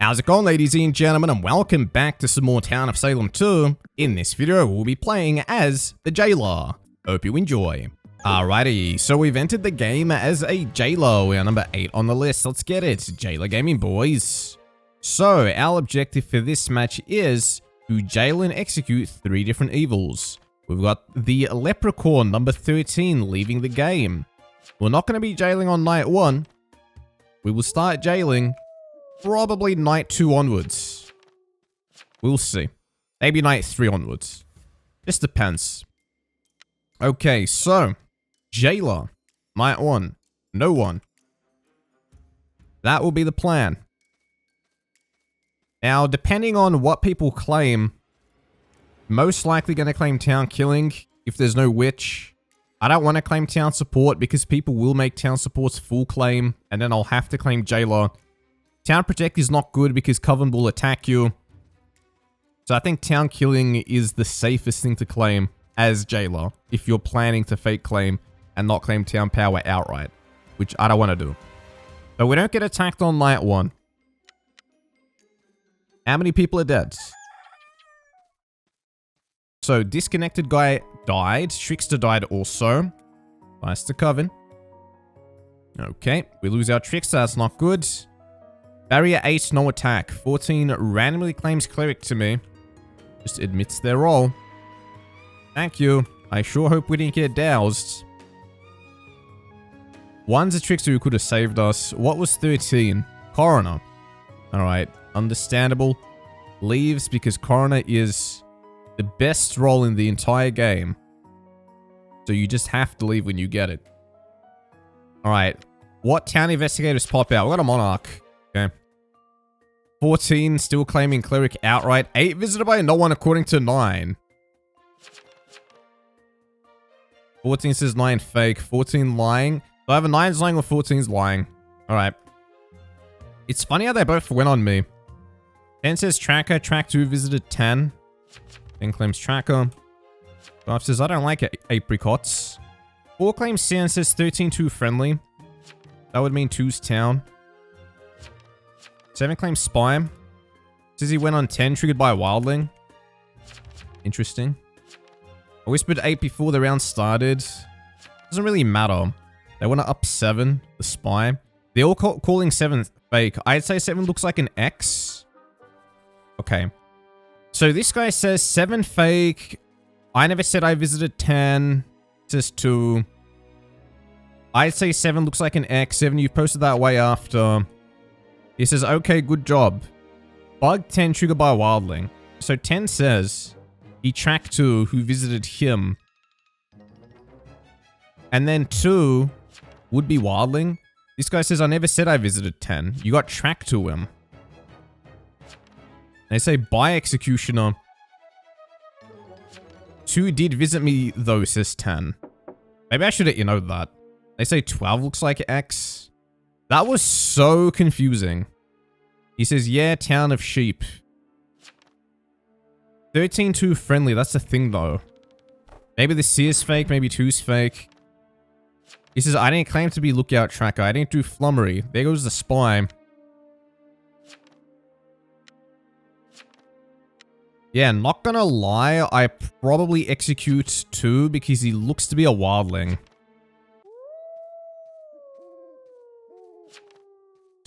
How's it going, ladies and gentlemen, and welcome back to some more Town of Salem 2. In this video, we'll be playing as the Jailor. Hope you enjoy. Alrighty, so we've entered the game as a Jailor. We are number 8 on the list. Let's get it. Jailor gaming, boys. So, our objective for this match is to jail and execute 3 different evils. We've got the Leprechaun, number 13, leaving the game. We're not going to be jailing on night 1. We will start jailing probably night 2 onwards. We'll see. Maybe night 3 onwards. Just depends. Okay, so Jailor, night 1, no one. That will be the plan. Now, depending on what people claim, most likely going to claim town killing if there's no witch. I don't want to claim town support because people will make town support's full claim, and then I'll have to claim Jailor. Town protect is not good because coven will attack you. So I think town killing is the safest thing to claim as Jailor if you're planning to fake claim and not claim town power outright, which I don't want to do. So we don't get attacked on night 1. How many people are dead? So disconnected guy died. Trickster died also. Nice to coven. Okay, we lose our Trickster. That's not good. Barrier 8, no attack. 14 randomly claims cleric to me. Just admits their role. Thank you. I sure hope we didn't get doused. 1's a trickster who could have saved us. What was 13? Coroner. Alright, understandable. Leaves because Coroner is the best role in the entire game. So you just have to leave when you get it. Alright, what town investigators pop out? We got a Monarch. Okay. 14 still claiming cleric outright. 8 visited by no one according to 9. 14 says 9 fake. 14 lying. So I have a 9's lying or 14's lying. Alright. It's funny how they both went on me. 10 says tracker. Track 2 visited 10. 10 claims tracker. 5 says I don't like apricots. 4 claims Sin says 13-2 friendly. That would mean 2's town. 7 claims spy. Says he went on 10 triggered by a wildling. Interesting. I whispered 8 before the round started. Doesn't really matter. They want to up 7, the spy. They're all calling 7 fake. I'd say 7 looks like an X. Okay. So this guy says 7 fake. I never said I visited 10. Says 2. I'd say 7 looks like an X. 7, you posted that way after. He says, okay, good job. Bug 10 triggered by a wildling. So 10 says he tracked 2 who visited him. And then 2 would be wildling. This guy says, I never said I visited 10. You got tracked to him. They say, by executioner. 2 did visit me though, says 10. Maybe I should let you know that. They say 12 looks like X. That was so confusing. He says, yeah, town of sheep. 13-2 friendly, that's the thing though. Maybe the C is fake, maybe 2's fake. He says, I didn't claim to be lookout tracker. I didn't do flummery. There goes the spy. Yeah, not gonna lie, I probably execute 2 because he looks to be a wildling.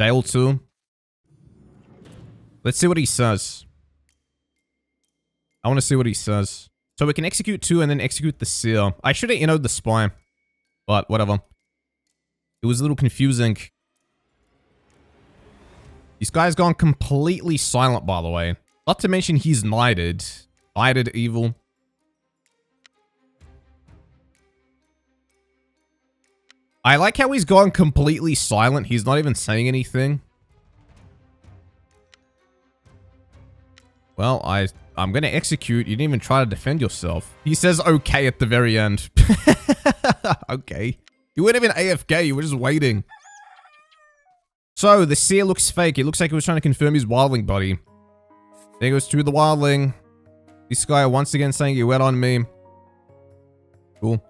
Jail 2. Let's see what he says. I want to see what he says. So we can execute 2 and then execute the seer. I should have innoed the spy. But whatever. It was a little confusing. This guy's gone completely silent, by the way. Not to mention he's knighted. Knighted evil. I like how he's gone completely silent. He's not even saying anything. Well, I'm going to execute. You didn't even try to defend yourself. He says okay at the very end. Okay. You weren't even AFK. You were just waiting. So, the seer looks fake. It looks like he was trying to confirm his wildling body. There goes through the wildling. This guy once again saying he went on me. Cool.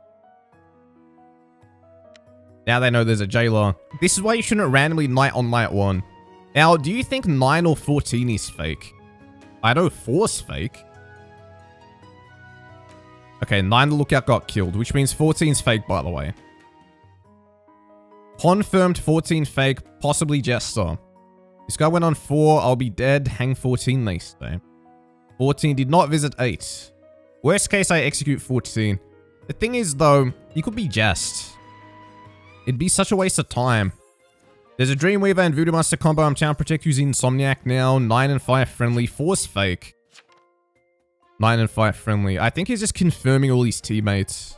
Now they know there's a Jailor. This is why you shouldn't randomly night on night 1. Now, do you think 9 or 14 is fake? I know 4's fake. Okay, 9 the lookout got killed, which means 14's fake, by the way. Confirmed 14 fake, possibly Jester. This guy went on 4, I'll be dead, hang 14, they say. 14 did not visit 8. Worst case, I execute 14. The thing is, though, he could be Jest. It'd be such a waste of time. There's a Dreamweaver and Voodoo Monster combo. I'm Town Protect using Insomniac now. 9 and 5 friendly. 4's fake. 9 and 5 friendly. I think he's just confirming all his teammates.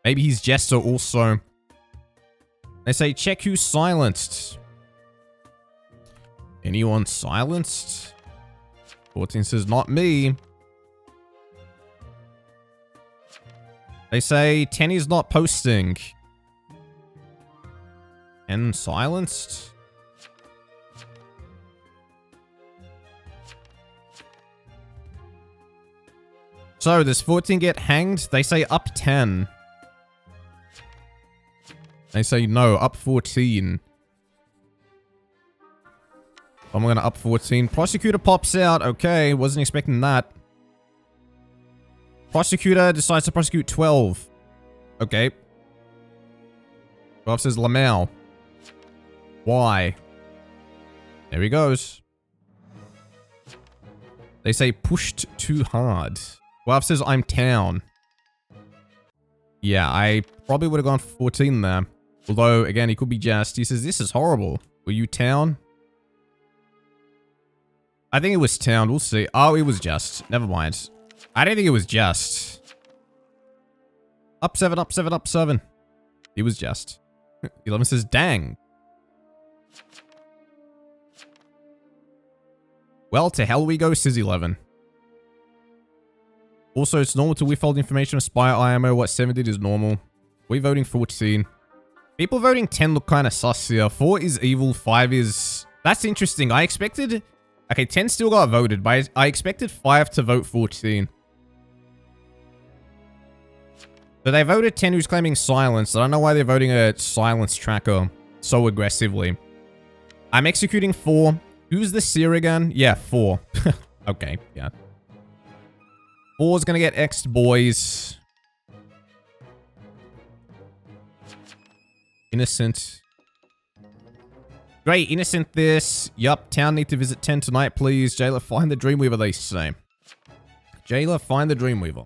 Maybe he's Jester also. They say, check who's silenced. Anyone silenced? 14 says, not me. They say, 10 is not posting. 10 silenced? So, does 14 get hanged? They say up 10. They say no, up 14. I'm gonna up 14. Prosecutor pops out. Okay, wasn't expecting that. Prosecutor decides to prosecute 12. Okay. 12 says Lamau. Why? There he goes. They say pushed too hard. 12 says I'm Town. Yeah, I probably would have gone for 14 there. Although, again, he could be Jest. He says, this is horrible. Were you Town? I think it was Town. We'll see. Oh, it was Just. Never mind. I don't think it was Just. Up 7, up 7, up 7. It was Just. 11 says, dang. Well, to hell we go, says 11. Also, it's normal to withhold information of Spire IMO. What 7 did is normal. We're voting 14. People voting 10 look kind of sus here. 4 is evil, 5 is... That's interesting. I expected... Okay, 10 still got voted, but I expected 5 to vote 14. So they voted 10 who's claiming silence. I don't know why they're voting a silence tracker so aggressively. I'm executing 4. Who's the seer again? Yeah, 4. Okay, yeah. 4's gonna get X'd, boys. Innocent. Great, innocent this. Yup, Town need to visit 10 tonight, please. Jailor, find the Dreamweaver, they say. Jailor, find the Dreamweaver.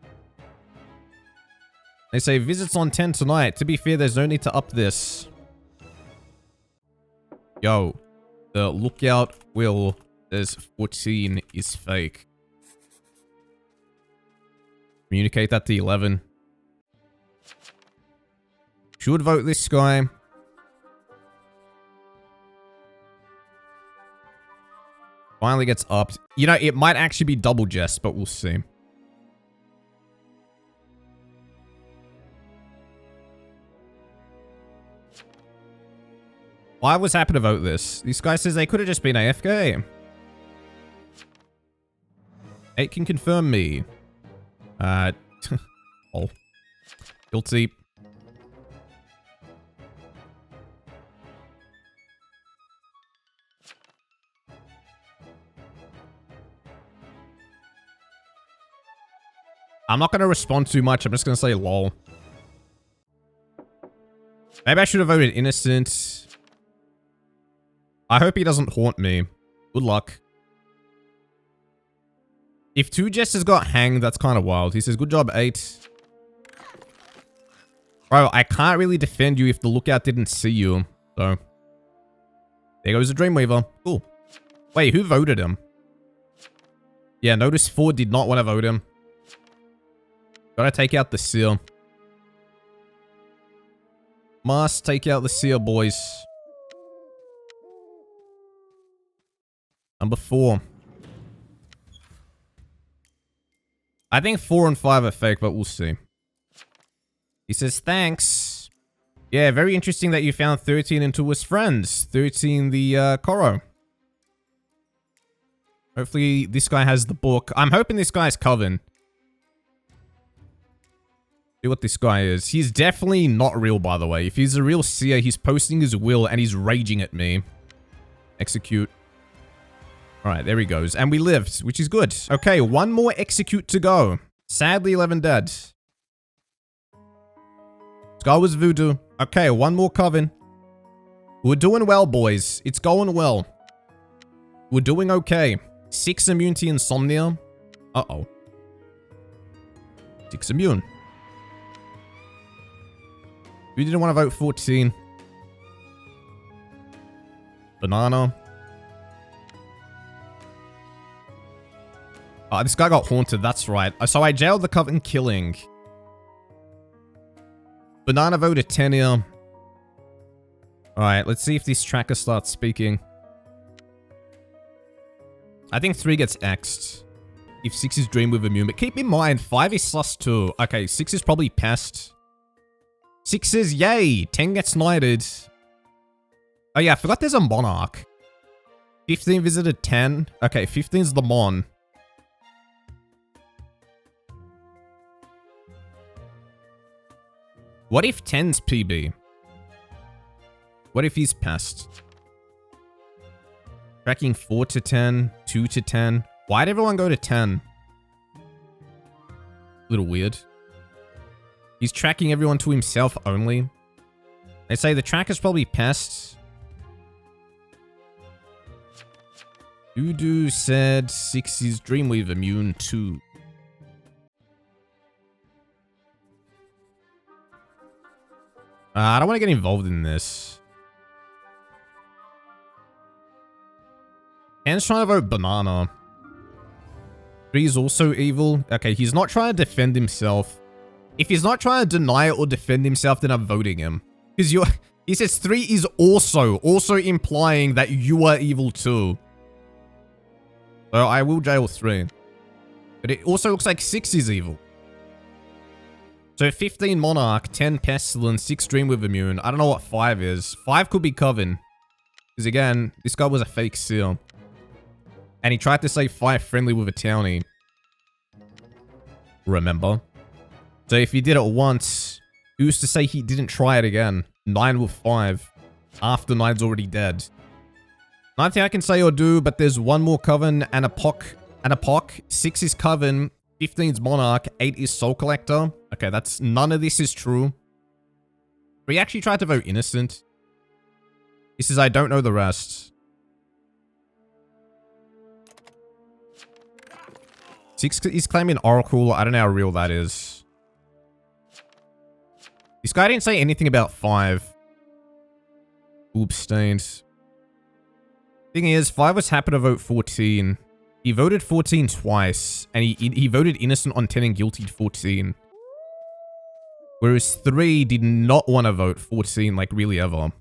They say visits on 10 tonight. To be fair, there's no need to up this. Yo, the lookout will says 14 is fake. Communicate that to 11. Should vote this guy. Finally gets upped. You know, it might actually be double Jest, but we'll see. Why was happy to vote this? This guy says they could have just been AFK. 8 can confirm me. Oh. Guilty. I'm not going to respond too much. I'm just going to say lol. Maybe I should have voted innocent. I hope he doesn't haunt me. Good luck. If 2 Jesters got hanged, that's kind of wild. He says, good job, 8. Bro, I can't really defend you if the lookout didn't see you. So, there goes the Dreamweaver. Cool. Wait, who voted him? Yeah, notice 4 did not want to vote him. Gotta take out the seal. Must take out the seal, boys. Number 4. I think 4 and 5 are fake, but we'll see. He says, thanks. Yeah, very interesting that you found 13 and 2 was friends. 13 the Koro. Hopefully this guy has the book. I'm hoping this guy's coven. See what this guy is. He's definitely not real, by the way. If he's a real seer, he's posting his will and he's raging at me. Execute. All right, there he goes. And we lived, which is good. Okay, one more execute to go. Sadly, 11 dead. Skull was voodoo. Okay, one more coven. We're doing well, boys. It's going well. We're doing okay. 6 immune to insomnia. Uh-oh. 6 immune. We didn't want to vote 14. Banana. This guy got haunted, that's right. So I jailed the coven killing. Banana voted 10 here. Alright, let's see if this tracker starts speaking. I think 3 gets X'd. If 6 is dream with immune. But keep in mind, 5 is sus too. Okay, 6 is probably pest. 6 says yay. 10 gets knighted. Oh yeah, I forgot there's a monarch. 15 visited 10. Okay, 15 is the mon. What if 10's PB? What if he's pest? Tracking 4 to 10, 2 to 10. Why'd everyone go to 10? Little weird. He's tracking everyone to himself only. They say the tracker's probably pest. Voodoo said 6 is Dreamweaver immune too. I don't want to get involved in this. Ken's trying to vote banana. 3 is also evil. Okay, he's not trying to defend himself. If he's not trying to deny it or defend himself, then I'm voting him. Because he says 3 is also implying that you are evil too. So I will jail 3. But it also looks like 6 is evil. So 15 Monarch, 10 Pestilence, 6 Dream with Immune. I don't know what 5 is. 5 could be Coven. Because again, this guy was a fake seal. And he tried to say 5 friendly with a townie. Remember? So if he did it once, who's to say he didn't try it again? 9 with 5. After 9's already dead. Nothing I can say or do, but there's one more Coven and a POC. 6 is Coven. 15's Monarch, 8 is Soul Collector. Okay, that's none of this is true. We actually tried to vote innocent. He says, I don't know the rest. 6 is claiming Oracle. I don't know how real that is. This guy didn't say anything about 5. Oops, stained. Thing is, 5 was happy to vote 14. He voted 14 twice, and he voted innocent on 10 and guilty 14. Whereas 3 did not want to vote 14, like, really ever.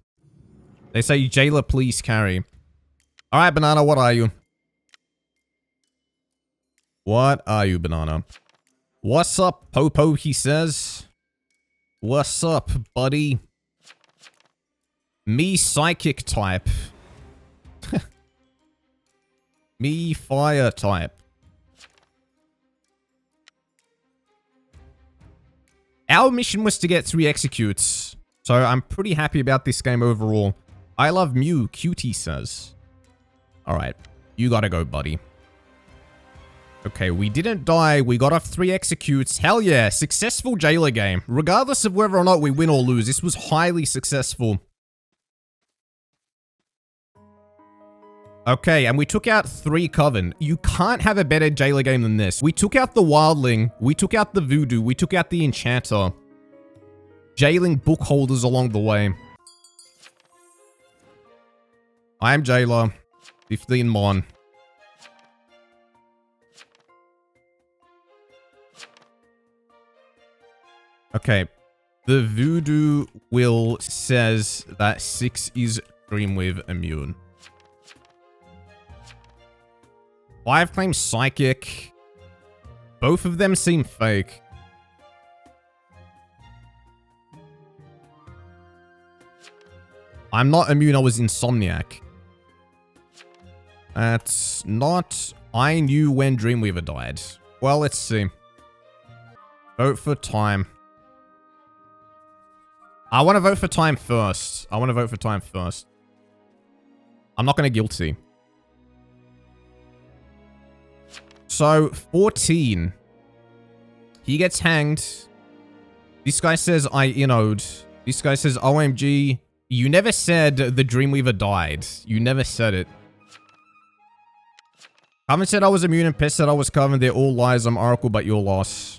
They say, Jailor, please carry. Alright, Banana, what are you? What are you, Banana? What's up, Popo, he says. What's up, buddy? Me, psychic type. Me, fire type. Our mission was to get 3 executes. So I'm pretty happy about this game overall. I love Mew, Cutie says. Alright, you gotta go, buddy. Okay, we didn't die. We got off 3 executes. Hell yeah, successful Jailor game. Regardless of whether or not we win or lose, this was highly successful. Okay, and we took out 3 Coven. You can't have a better Jailor game than this. We took out the Wildling, we took out the Voodoo, we took out the Enchanter. Jailing book holders along the way. I am Jailor. 15 Mon. Okay. The Voodoo will says that 6 is Dreamweave immune. 5 claims Psychic. Both of them seem fake. I'm not immune, I was Insomniac. That's not... I knew when Dreamweaver died. Well, let's see. Vote for time. I want to vote for time first. I'm not going to guilty. So, 14. He gets hanged. This guy says, I innoed. This guy says, OMG. You never said the Dreamweaver died. You never said it. Coven said I was immune and Pest said I was Coven. They're all lies. I'm Oracle, but your loss.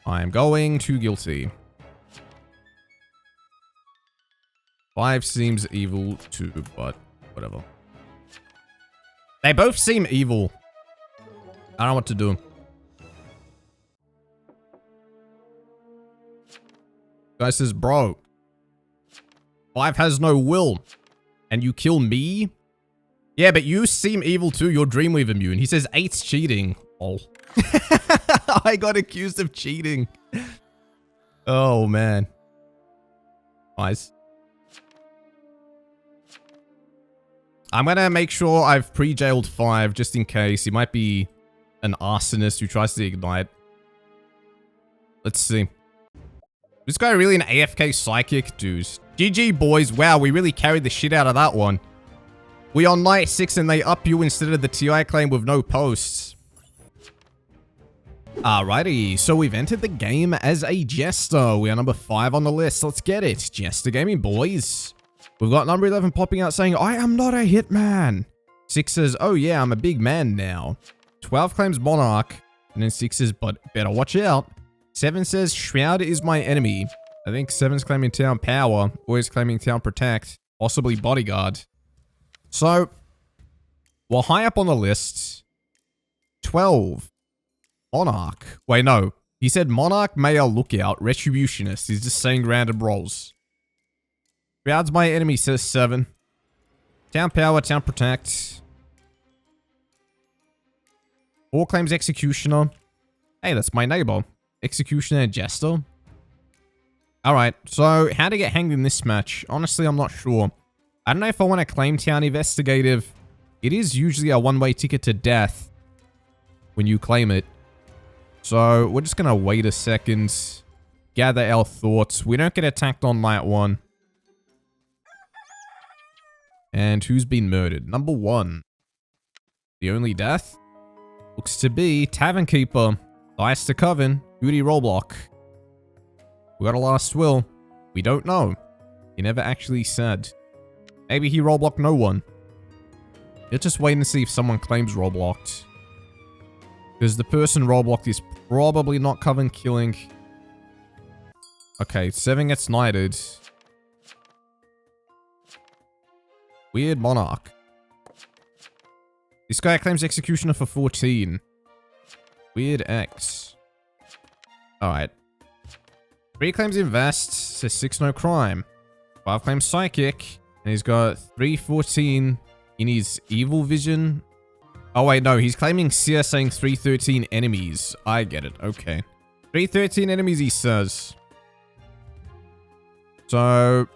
I am going to guilty. 5 seems evil too, but whatever. They both seem evil. I don't know what to do. Guy says, bro, 5 has no will. And you kill me? Yeah, but you seem evil too. You're Dreamweaver immune. He says 8's cheating. Oh. I got accused of cheating. Oh, man. Nice. I'm gonna make sure I've pre-jailed 5 just in case. He might be an arsonist who tries to ignite. Let's see. This guy really an AFK psychic? Dude. GG, boys. Wow, we really carried the shit out of that one. We on night 6 and they up you instead of the TI claim with no posts. Alrighty, so we've entered the game as a Jester. We are number 5 on the list. Let's get it. Jester Gaming, boys. We've got number 11 popping out saying, I am not a hitman. 6 says, oh yeah, I'm a big man now. 12 claims Monarch. And then 6 says, but better watch out. 7 says, Shroud is my enemy. I think 7's claiming Town Power. Or is claiming Town Protect. Possibly Bodyguard. So, we're high up on the list. 12. Monarch. Wait, no. He said Monarch, Mayor, Lookout, Retributionist. He's just saying random rolls. Shroud's my enemy, says 7. Town Power, Town Protect. 4 claims Executioner. Hey, that's my neighbor. Executioner, Jester. Alright, so how to get hanged in this match? Honestly, I'm not sure. I don't know if I want to claim Town Investigative. It is usually a one-way ticket to death when you claim it. So, we're just going to wait a second. Gather our thoughts. We don't get attacked on night 1. And who's been murdered? Number 1. The only death? Looks to be Tavern Keeper. Dice to Coven. Duty Roblox. We got a last will. We don't know. He never actually said. Maybe he Robloxed no one. Let's just wait and see if someone claims Robloxed. Because the person Robloxed is probably not Coven killing. Okay, 7 gets knighted. Weird Monarch. This guy claims Executioner for 14. Weird X. Alright. 3 claims Invest. Says 6 no crime. 5 claims Psychic. And he's got 314 in his Evil Vision. Oh wait, no. He's claiming Seer saying 313 enemies. I get it. Okay. 313 enemies he says. So...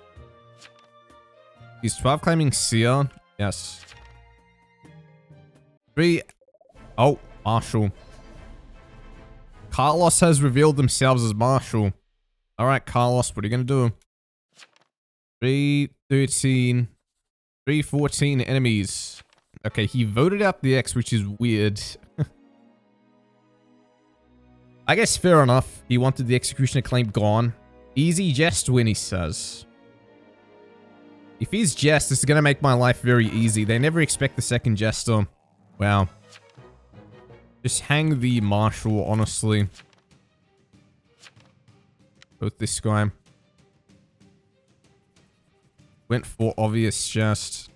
He's 12 claiming Seer. Yes. 3... Oh, Marshall. Carlos has revealed themselves as Marshall. Alright, Carlos, what are you gonna do? 313... 314 enemies. Okay, he voted out the X, which is weird. I guess fair enough. He wanted the Executioner claim gone. Easy Jest win, he says. If he's Jest, this is going to make my life very easy. They never expect the second Jester. Wow. Just hang the Marshal, honestly. Both this guy. Went for obvious Jest.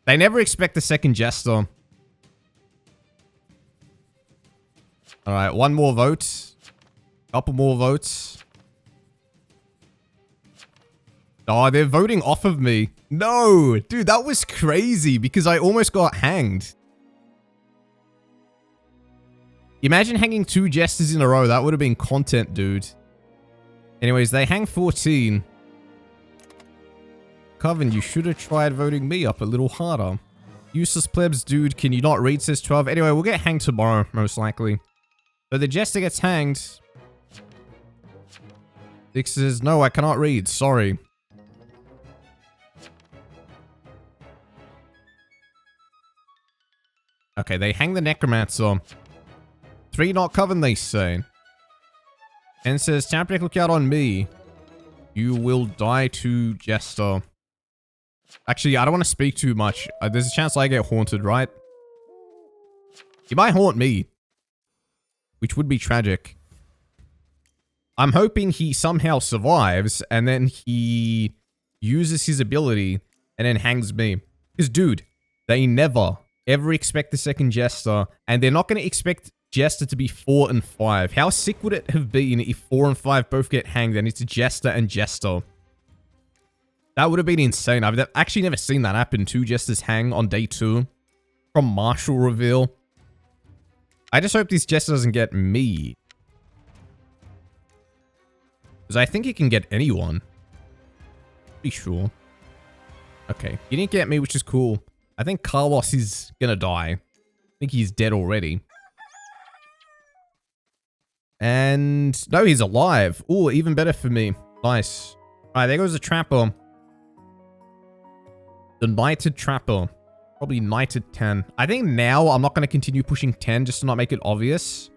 They never expect the second Jester. Alright, 1 more vote. Couple more votes. Oh, they're voting off of me. No! Dude, that was crazy because I almost got hanged. Imagine hanging 2 Jesters in a row. That would have been content, dude. Anyways, they hang 14. Coven, you should have tried voting me up a little harder. Useless plebs, dude. Can you not read, says 12. Anyway, we'll get hanged tomorrow, most likely. So the Jester gets hanged. 6 says, no, I cannot read. Sorry. Okay, they hang the necromancer. 3 not coven, they say. And says, Tamprick, look out on me. You will die to Jester. Actually, I don't want to speak too much. There's a chance I get haunted, right? He might haunt me. Which would be tragic. I'm hoping he somehow survives, and then he uses his ability, and then hangs me. Because, dude, they never, ever expect the second Jester, and they're not going to expect Jester to be 4 and 5. How sick would it have been if 4 and 5 both get hanged, and it's Jester and Jester? That would have been insane. I've actually never seen that happen. 2 Jesters hang on day 2 from Marshall reveal. I just hope this Jester doesn't get me. Because I think he can get anyone. Be sure. Okay, he didn't get me, which is cool. I think Carlos is gonna die. I think he's dead already. And no, he's alive. Ooh, even better for me. Nice. Alright, there goes the Trapper. The Knighted Trapper. Probably Knighted 10. I think now I'm not going to continue pushing 10 just to not make it obvious.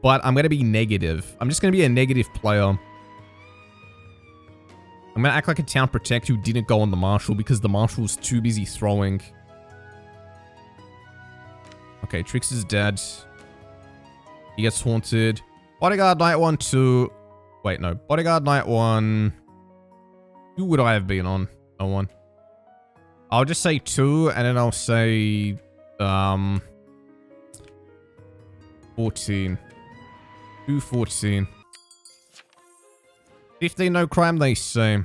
But I'm going to be negative. I'm just going to be a negative player. I'm going to act like a Town Protect who didn't go on the Marshal because the Marshal's too busy throwing. Okay, Trix is dead. He gets haunted. Bodyguard Night 1, 2. Wait, no. Bodyguard Night 1. Who would I have been on? No one. I'll just say 2, and then I'll say, 14. 2, 14. 15, no crime, they say.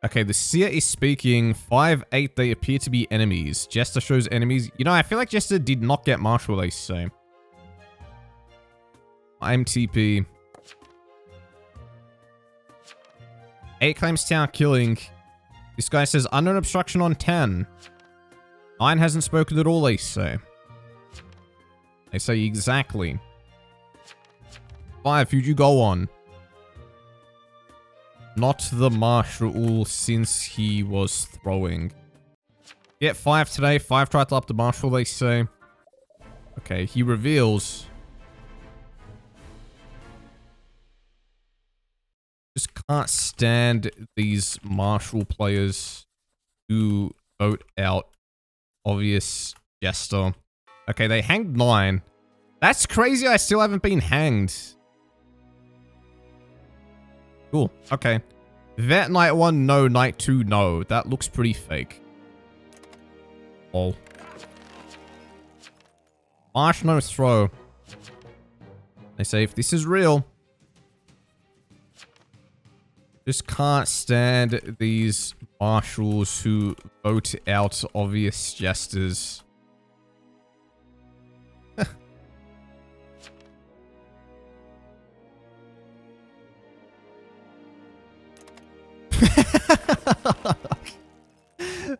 Okay, the Seer is speaking. 5, 8, they appear to be enemies. Jester shows enemies. You know, I feel like Jester did not get Marshall, they say. I'm TP. 8 claims town killing. This guy says unknown obstruction on 10. 9 hasn't spoken at all, they say. They say exactly. 5, who'd you go on? Not the Marshal since he was throwing. Get 5 today. 5 tried to up the Marshal, they say. Okay, he reveals. Just can't stand these Marshal players who vote out obvious Jester. Okay, they hanged 9. That's crazy, I still haven't been hanged. Cool, okay. Vet Night 1, no. Night 2, no. That looks pretty fake. Oh. Marsh, no throw. They say if this is real. Just can't stand these marshals who vote out obvious Jesters.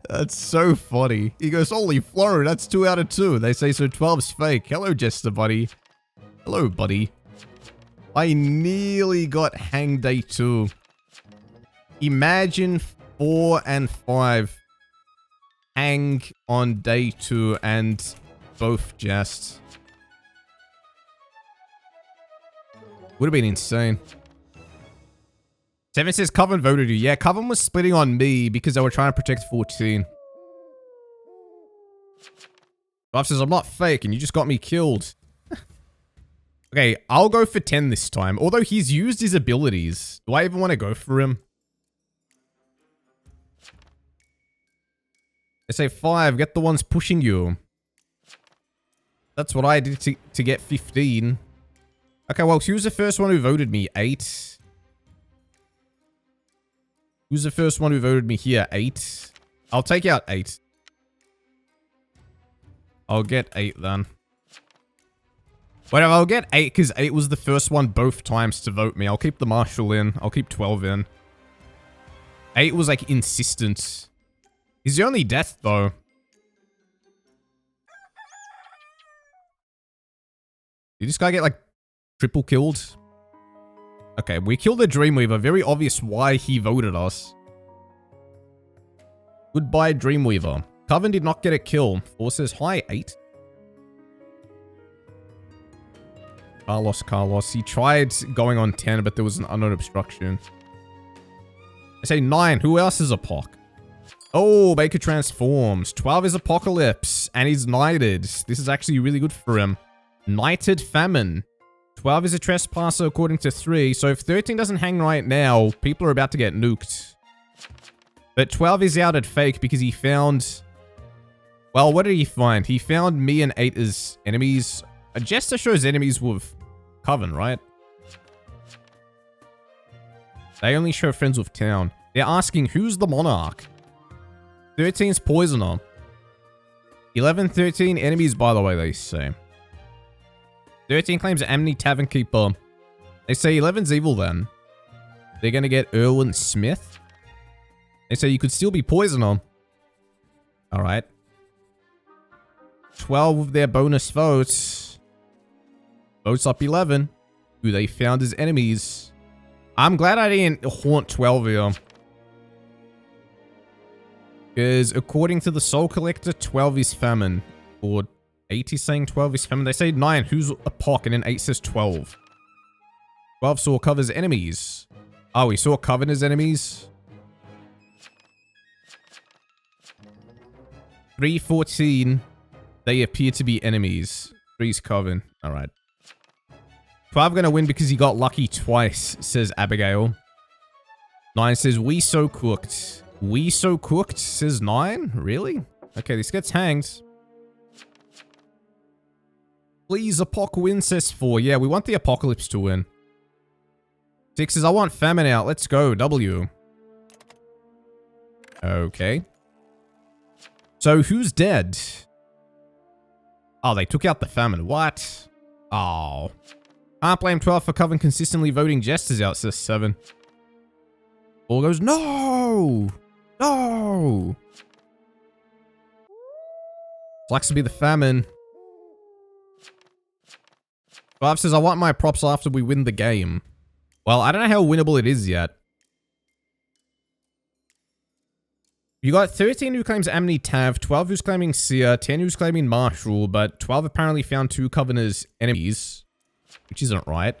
That's so funny. He goes, holy Flo, that's 2 out of 2. They say, so 12's fake. Hello, Jester, buddy. Hello, buddy. I nearly got hanged day 2. Imagine 4 and 5 hang on day 2 and both jest. Would have been insane. 7 says Coven voted you. Yeah, Coven was splitting on me because they were trying to protect 14. 5 says I'm not fake and you just got me killed. Okay, I'll go for 10 this time. Although he's used his abilities. Do I even want to go for him? They say 5, get the ones pushing you. That's what I did to get 15. Okay, well, who's the first one who voted me? 8. Who's the first one who voted me here? 8. I'll take out 8. I'll get 8 then. Whatever, I'll get 8 because 8 was the first one both times to vote me. I'll keep the Marshal in. I'll keep 12 in. 8 was like insistent. He's the only death, though. Did this guy get, like, triple killed? Okay, we killed the Dreamweaver. Very obvious why he voted us. Goodbye, Dreamweaver. Coven did not get a kill. 4 says hi, 8. Carlos. He tried going on 10, but there was an unknown obstruction. I say 9. Who else is a POC? Oh, Baker transforms. 12 is Apocalypse, and he's knighted. This is actually really good for him. Knighted Famine. 12 is a trespasser according to 3, so if 13 doesn't hang right now, people are about to get nuked. But 12 is out at fake because he found... Well, what did he find? He found me and 8 as enemies. A Jester shows enemies with Coven, right? They only show friends with Town. They're asking, who's the Monarch? 13's Poisoner. 11, 13 enemies, by the way, they say. 13 claims Amni Tavern Keeper. They say 11's evil then. They're gonna get Erwin Smith. They say you could still be Poisoner. Alright. 12 with their bonus votes. Votes up 11. Who they found as enemies. I'm glad I didn't haunt 12 here. Because according to the Soul Collector, 12 is Famine. Or 8 is saying 12 is Famine. They say 9, who's a POC? And then 8 says 12. 12 saw Coven's enemies. Oh, we saw Coven as enemies. 314. They appear to be enemies. 3's Coven. Alright. 12 gonna win because he got lucky twice, says Abigail. 9 says, we so cooked. We so cooked, says 9? Really? Okay, this gets hanged. Please, Apoc win, says 4. Yeah, we want the Apocalypse to win. 6 says, I want Famine out. Let's go. W. Okay. So, who's dead? Oh, they took out the Famine. What? Oh. Can't blame 12 for Coven consistently voting Jesters out, says 7. All goes, no! No! Likes to be the Famine. 5 says, I want my props after we win the game. Well, I don't know how winnable it is yet. You got 13 who claims Amni Tav, 12 who's claiming Seer, 10 who's claiming Marshall, but 12 apparently found 2 Coven as enemies, which isn't right.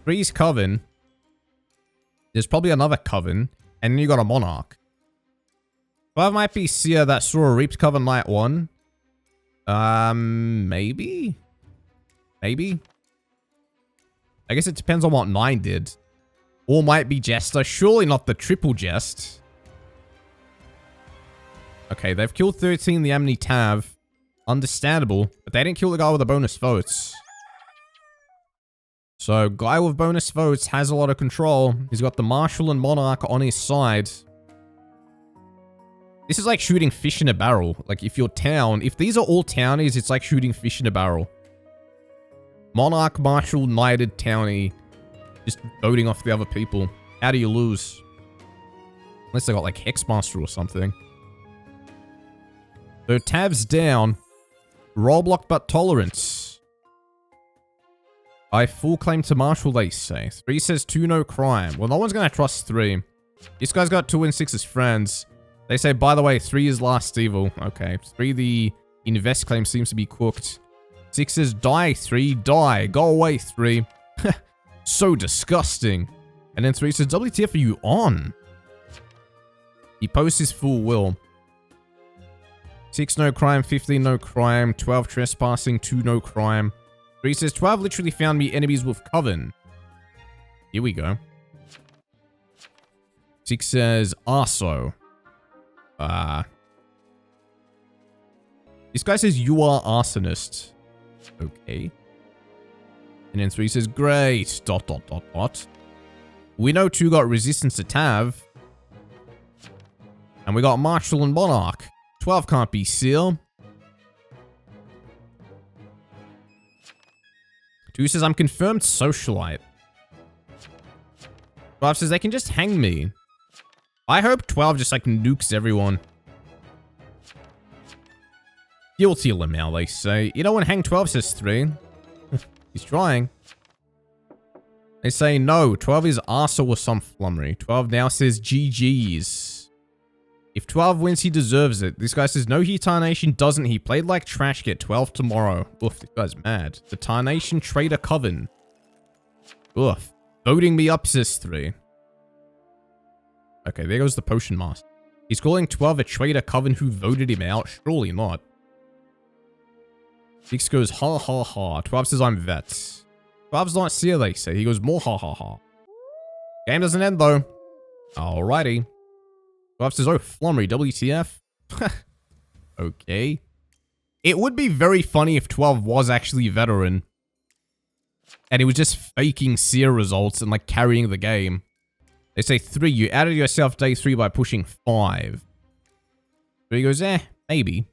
3's Coven. There's probably another Coven, and then you got a Monarch. 12 might be Seer that saw a Reaped Coven Night 1. Maybe? Maybe? I guess it depends on what 9 did. Or might be Jester. Surely not the triple Jest. Okay, they've killed 13, the Amni Tav. Understandable, but they didn't kill the guy with the bonus votes. So, guy with bonus votes has a lot of control. He's got the Marshal and Monarch on his side. This is like shooting fish in a barrel. Like, if you're Town, if these are all Townies, it's like shooting fish in a barrel. Monarch, Marshal, Knighted, Townie. Just voting off the other people. How do you lose? Unless they got like Hexmaster or something. So Tav's down. Rollblock but tolerance. I full claim to Marshall, they say. 3 says 2 no crime. Well, no one's gonna trust 3. This guy's got 2 and 6 as friends. They say, by the way, 3 is last evil. Okay. 3, the invest claim seems to be cooked. 6 says die, 3, die. Go away, 3. So disgusting. And then 3 says, WTF are you on? He posts his full will. 6 no crime, 15 no crime, 12 trespassing, 2 no crime. 3 says 12 literally found me enemies with Coven. Here we go. 6 says Arso. This guy says you are arsonist. Okay. And then 3 says great. ... We know 2 got resistance to Tav. And we got Marshall and Monarch. 12 can't be Seal. 2 says, I'm confirmed socialite. 12 says, they can just hang me. I hope 12 just, like, nukes everyone. Guilty Lamau, they say. You don't want to hang 12, says 3. He's trying. They say no. 12 is arsehole or some flummery. 12 now says GG's. If 12 wins, he deserves it. This guy says no, he Tarnation doesn't. He played like trash. Get 12 tomorrow. Oof, this guy's mad. The Tarnation Trader Coven. Oof. Voting me up, says 3. Okay, there goes the Potion Master. He's calling 12 a traitor coven who voted him out. Surely not. 6 goes ha ha ha. 12 says I'm vet. 12's not seer, they say. He goes more ha ha ha. Game doesn't end though. Alrighty. 12 says, oh, flummery, WTF. Okay. It would be very funny if 12 was actually veteran. And he was just faking seer results and like carrying the game. They say 3, you added yourself day 3 by pushing 5. 3 goes, maybe.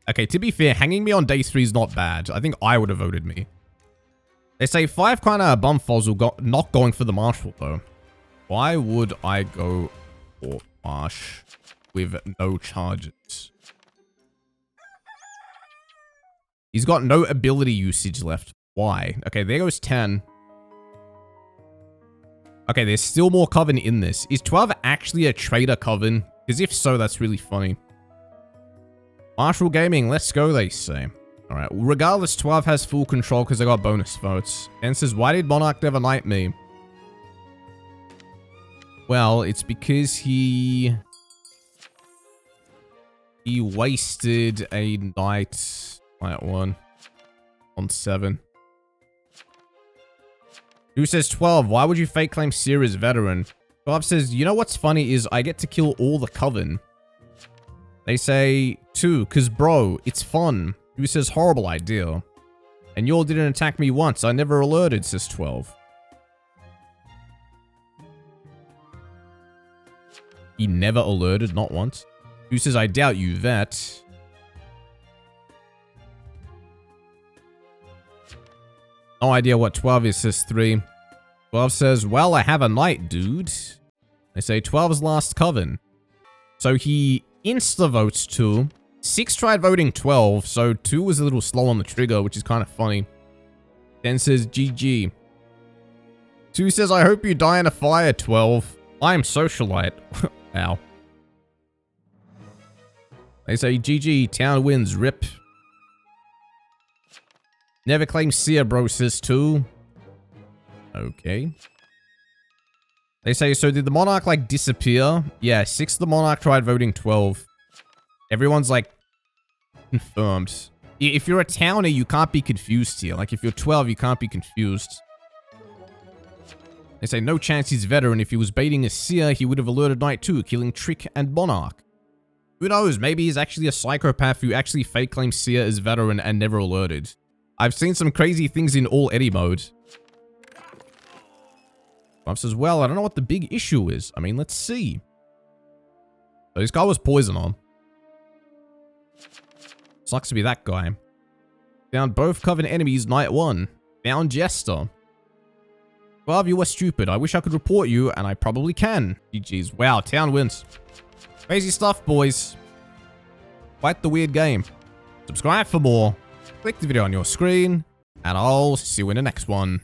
Okay, to be fair, hanging me on day 3 is not bad. I think I would have voted me. They say 5 kind of bumfuzzle, not going for the marshal though. Why would I go for marsh with no charges? He's got no ability usage left. Why? Okay, there goes 10. Okay, there's still more coven in this. Is 12 actually a traitor coven? Because if so, that's really funny. Marshall Gaming, let's go, they say. Alright, regardless, 12 has full control because they got bonus votes. And says, why did Monarch never knight me? Well, it's because he wasted a knight 1 on 7. Who says 12? Why would you fake claim Seer as veteran? 12 says, you know what's funny is I get to kill all the coven. They say 2, cause bro, it's fun. Who says horrible idea? And y'all didn't attack me once. I never alerted, says 12. He never alerted, not once. Who says I doubt you, vet? No idea what 12 is, says 3. 12 says, well, I have a knight, dude. They say 12's last coven. So he insta-votes 2. 6 tried voting 12, so 2 was a little slow on the trigger, which is kind of funny. 10 says, GG. 2 says, I hope you die in a fire, 12. I'm socialite. Ow. They say, GG, town wins, rip. Never claim Seer, bro, says 2. Okay. They say, so did the Monarch, like, disappear? Yeah, 6 of the Monarch tried voting 12. Everyone's, like, confirmed. If you're a towner, you can't be confused here. Like, if you're 12, you can't be confused. They say, no chance he's veteran. If he was baiting a Seer, he would have alerted Knight 2, killing Trick and Monarch. Who knows? Maybe he's actually a psychopath who actually fake claims Seer as veteran and never alerted. I've seen some crazy things in all Eddie mode. Bob says, well, I don't know what the big issue is. I mean, let's see. So this guy was poison on. Sucks to be that guy. Found both coven enemies, night 1. Found Jester. Well, you were stupid. I wish I could report you, and I probably can. GG's. Wow, town wins. Crazy stuff, boys. Quite the weird game. Subscribe for more. Click the video on your screen, and I'll see you in the next one.